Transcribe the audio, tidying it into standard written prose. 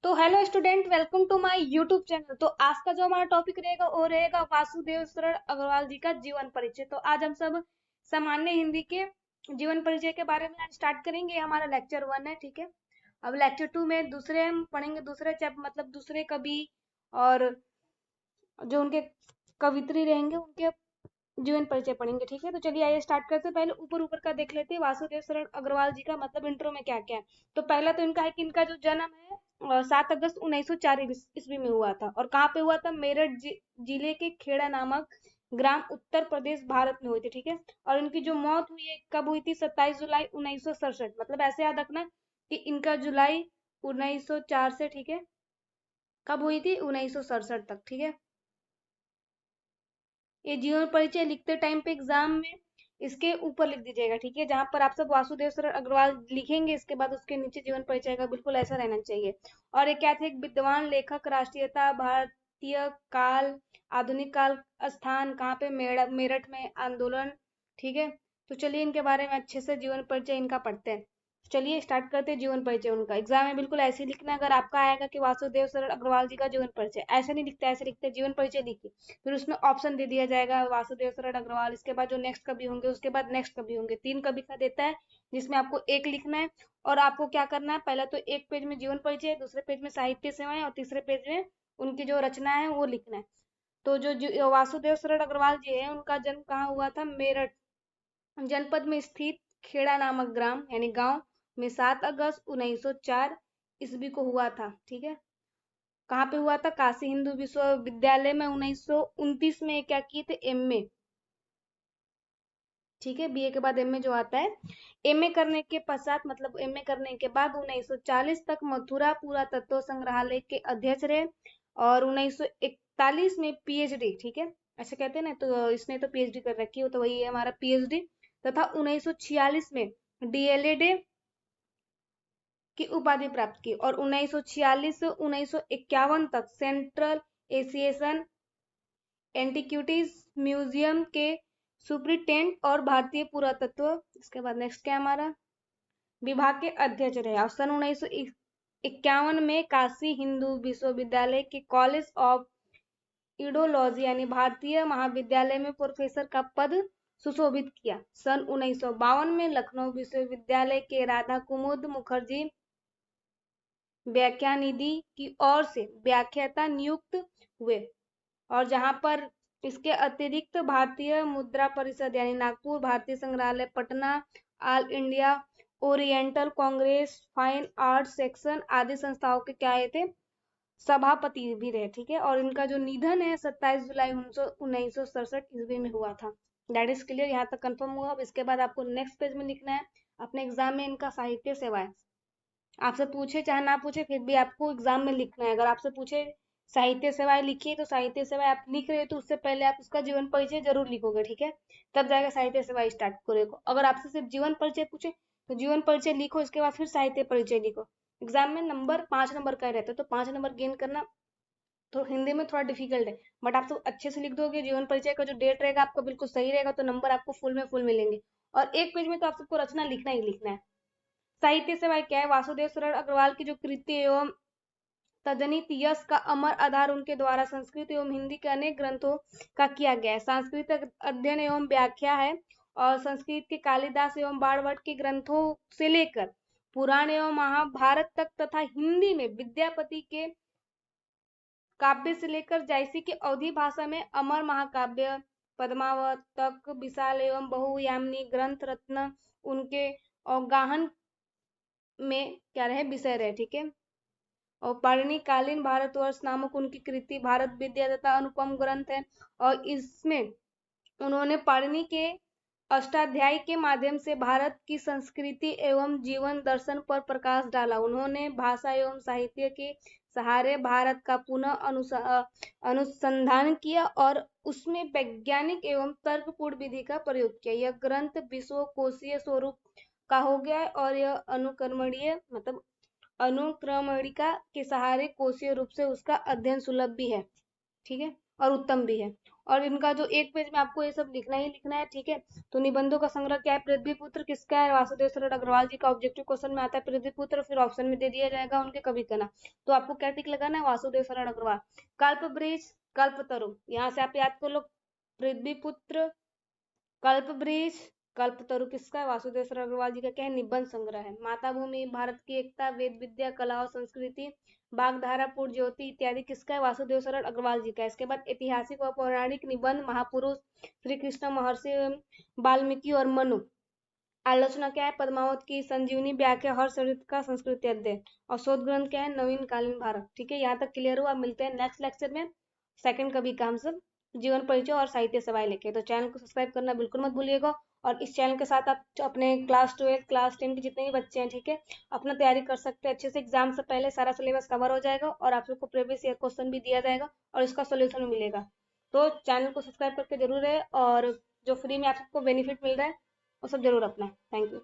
तो hello student, welcome to my YouTube channel. तो आज का जो हमारा टॉपिक रहेगा वो रहेगा वासुदेव शरण अग्रवाल जी का जीवन परिचय। तो आज हम सब सामान्य हिंदी के जीवन परिचय के बारे में आज स्टार्ट करेंगे। ये हमारा लेक्चर 1 है, ठीक है। अब लेक्चर 2 में दूसरे हम पढ़ेंगे, दूसरे चैप मतलब दूसरे कवि और जो उनके कवित्री रहेंगे उनके जीवन परिचय पढ़ेंगे, ठीक है। तो चलिए आइए स्टार्ट करते हैं। पहले ऊपर ऊपर का देख लेते हैं वासुदेव शरण अग्रवाल जी का मतलब इंट्रो में क्या क्या है। तो पहला तो इनका है कि इनका जो जन्म है 7 अगस्त 1904 ईस्वी में हुआ था। और कहाँ पे हुआ था? मेरठ जिले के खेड़ा नामक ग्राम, उत्तर प्रदेश, भारत में हुई थी, ठीक है। और इनकी जो मौत हुई है कब हुई थी? 27 जुलाई 1967। मतलब ऐसे याद रखना कि इनका जुलाई 1904 से, ठीक है, कब हुई थी? 1967 तक, ठीक है। ये जीवन परिचय लिखते टाइम पे एग्जाम में इसके ऊपर लिख दीजिएगा, ठीक है। जहां पर आप सब वासुदेव सर अग्रवाल लिखेंगे, इसके बाद उसके नीचे जीवन परिचय का बिल्कुल ऐसा रहना चाहिए। और ये क्या थे? एक विद्वान लेखक, राष्ट्रीयता, भारतीय काल, आधुनिक काल, स्थान कहाँ पे? मेरठ में आंदोलन, ठीक है। तो चलिए इनके बारे में अच्छे से जीवन परिचय इनका पढ़ते हैं। चलिए स्टार्ट करते हैं जीवन परिचय उनका। एग्जाम में बिल्कुल ऐसे ही लिखना है। अगर आपका आएगा कि वासुदेव सर अग्रवाल जी का जीवन परिचय, ऐसे नहीं लिखते, ऐसे लिखते हैं जीवन परिचय लिखिए। फिर उसमें ऑप्शन दे दिया जाएगा वासुदेव शरण अग्रवाल, इसके बाद जो नेक्स्ट कवि होंगे, उसके बाद नेक्स्ट कवि होंगे। 3 कवि का देता है जिसमें आपको एक लिखना है। और आपको क्या करना है? पहला तो एक पेज में जीवन परिचय, दूसरे पेज में साहित्य सेवाएं और तीसरे पेज में उनकी जो रचना है वो लिखना है। तो वासुदेव शरण अग्रवाल जी है, उनका जन्म कहाँ हुआ था? मेरठ जनपद में स्थित खेड़ा नामक ग्राम यानी गांव में 7 अगस्त 1904 ईस्वी को हुआ था, ठीक है। कहाँ पे हुआ था? काशी हिंदू विश्वविद्यालय में 1929 में क्या किए थे? एमए, ठीक है। बीए के बाद एमए जो आता है, एमए करने के पश्चात मतलब एमए करने के बाद 1940 तक मथुरा पुरातत्व संग्रहालय के अध्यक्ष रहे। और 1941 में पीएचडी, ठीक है, ऐसे कहते हैं ना, तो इसने तो पीएचडी कर रखी है, तो वही है हमारा पीएचडी। तथा 1946 में डीएलएड की उपाधि प्राप्त की। और 1946 से 1951 तक सेंट्रल एशियन एंटिक्विटीज म्यूजियम के सुप्रिंटेंडेंट और भारतीय पुरातत्व, इसके बाद नेक्स्ट क्या हमारा, विभाग के अध्यक्ष रहे। और सन 1951 में काशी हिंदू विश्वविद्यालय के कॉलेज ऑफ इडोलॉजी यानी भारतीय महाविद्यालय में प्रोफेसर का पद सुशोभित किया। सन 1952 में लखनऊ विश्वविद्यालय के राधा कुमुद मुखर्जी व्याख्या निधि की ओर से व्याख्याता नियुक्त हुए। और जहां पर इसके अतिरिक्त भारतीय मुद्रा परिषद यानी नागपुर, भारतीय संग्रहालय Patna, all India oriental Congress, fine arts section आदि संस्थाओं के क्या आए थे? सभापति भी रहे, ठीक है। और इनका जो निधन है 27 जुलाई 1967 ईस्वी में हुआ था। दैट इज क्लियर, यहाँ तक कंफर्म हुआ। अब इसके बाद आपको नेक्स्ट पेज में लिखना है अपने एग्जाम में इनका साहित्य सेवाएं। आपसे पूछे चाहे ना पूछे फिर भी आपको एग्जाम में लिखना है। अगर आपसे पूछे साहित्य सेवाएं लिखिए, तो साहित्य सेवाएं आप लिख रहे हो तो उससे पहले आप उसका जीवन परिचय जरूर लिखोगे, ठीक है। तब जाएगा साहित्य सेवाएं स्टार्ट करेगा। अगर आपसे सिर्फ जीवन परिचय पूछे तो जीवन परिचय लिखो, इसके बाद फिर साहित्य परिचय लिखो। एग्जाम में नंबर 5 नंबर का रहता है, तो 5 नंबर गेन करना तो हिंदी में थोड़ा डिफिकल्ट है। बट आप सब अच्छे से लिख दोगे, जीवन परिचय का जो डेट रहेगा आपका बिल्कुल सही रहेगा, तो नंबर आपको फुल में फुल मिलेंगे। और एक पेज में तो आप सबको रचना लिखना ही लिखना है। साहित्य सेवाएं क्या है? वासुदेव शरण अग्रवाल की जो कृति एवं तजनित यश का अमर आधार उनके द्वारा संस्कृत एवं हिंदी के अनेक ग्रंथों का किया गया है। सांस्कृतिक अध्ययन एवं व्याख्या है। और संस्कृत के कालिदास एवं बाणभट्ट के ग्रंथों से लेकर पुराण एवं महाभारत तक तथा हिंदी में विद्यापति के काव्य से लेकर जायसी की अवधि भाषा में अमर महाकाव्य पद्मावत तक विशाल एवं बहुयामिनी ग्रंथ रत्न उनके अवगाहन में क्या रहे? विषय रहे, ठीक है। और पाणिनि कालीन भारतवर्ष नामक उनकी कृति भारत विद्या तथा अनुपम ग्रंथ है। और इसमें उन्होंने पाणिनि के अष्टाध्यायी के माध्यम से भारत की संस्कृति एवं जीवन दर्शन पर प्रकाश डाला। उन्होंने भाषा एवं साहित्य के सहारे भारत का पुनः अनुसंधान किया और उसमें वैज्ञानिक एवं तर्कपूर्ण विधि का प्रयोग किया। यह ग्रंथ विश्वकोशीय स्वरूप का हो गया है और यह अनुक्रमणीय मतलब अनुक्रमणिका के सहारे कोशीय रूप से उसका अध्ययन सुलभ भी है, ठीक है। और उत्तम भी है। और इनका जो एक पेज में आपको ये सब लिखना ही लिखना है, ठीक है। तो निबंधों का संग्रह क्या है? पृथ्वीपुत्र किसका है? वासुदेव शरद अग्रवाल जी का। ऑब्जेक्टिव क्वेश्चन में आता है पृथ्वीपुत्र, फिर ऑप्शन में दे दिया जाएगा उनके कवि का नाम। तो आपको क्या टिक लगाना है? वासुदेव शरद अग्रवाल। कल्पवृक्ष, कल्पतरु, यहाँ से आप याद कर लो। पृथ्वीपुत्र, कल्पवृक्ष, कल्पतरु किसका है? वासुदेव शरद अग्रवाल जी का। क्या है? निबंध संग्रह है। माताभूमि, भारत की एकता, वेद विद्या, कला और संस्कृति, बागधारा, पूर्ण ज्योति इत्यादि किसका है? वासुदेव शरद अग्रवाल जी का। इसके बाद ऐतिहासिक और पौराणिक निबंध, महापुरुष, श्री कृष्ण, महर्षि वाल्मीकि और मनु। आलोचना क्या है? पद्मावत की, संजीवनी, व्याख्या, हर्षचरित का, संस्कृति अध्ययन। और शोध ग्रंथ क्या है? नवीन कालीन भारत। ठीक है, यहाँ तक क्लियर हुआ। मिलते हैं नेक्स्ट लेक्चर में सेकंड कवि का हम सब जीवन परिचय और साहित्य सवाई लेके। तो चैनल को सब्सक्राइब करना बिल्कुल मत भूलिएगा। और इस चैनल के साथ आप अपने क्लास 12 क्लास 10 के जितने भी बच्चे हैं, ठीक है, अपना तैयारी कर सकते हैं अच्छे से। एग्जाम से पहले सारा सिलेबस कवर हो जाएगा और आप सबको प्रीवियस ईयर क्वेश्चन भी दिया जाएगा और इसका सोल्यूशन मिलेगा। तो चैनल को सब्सक्राइब करके जरूर है, और जो फ्री में आप सबको बेनिफिट मिल रहा है वो सब जरूर अपना। Thank you.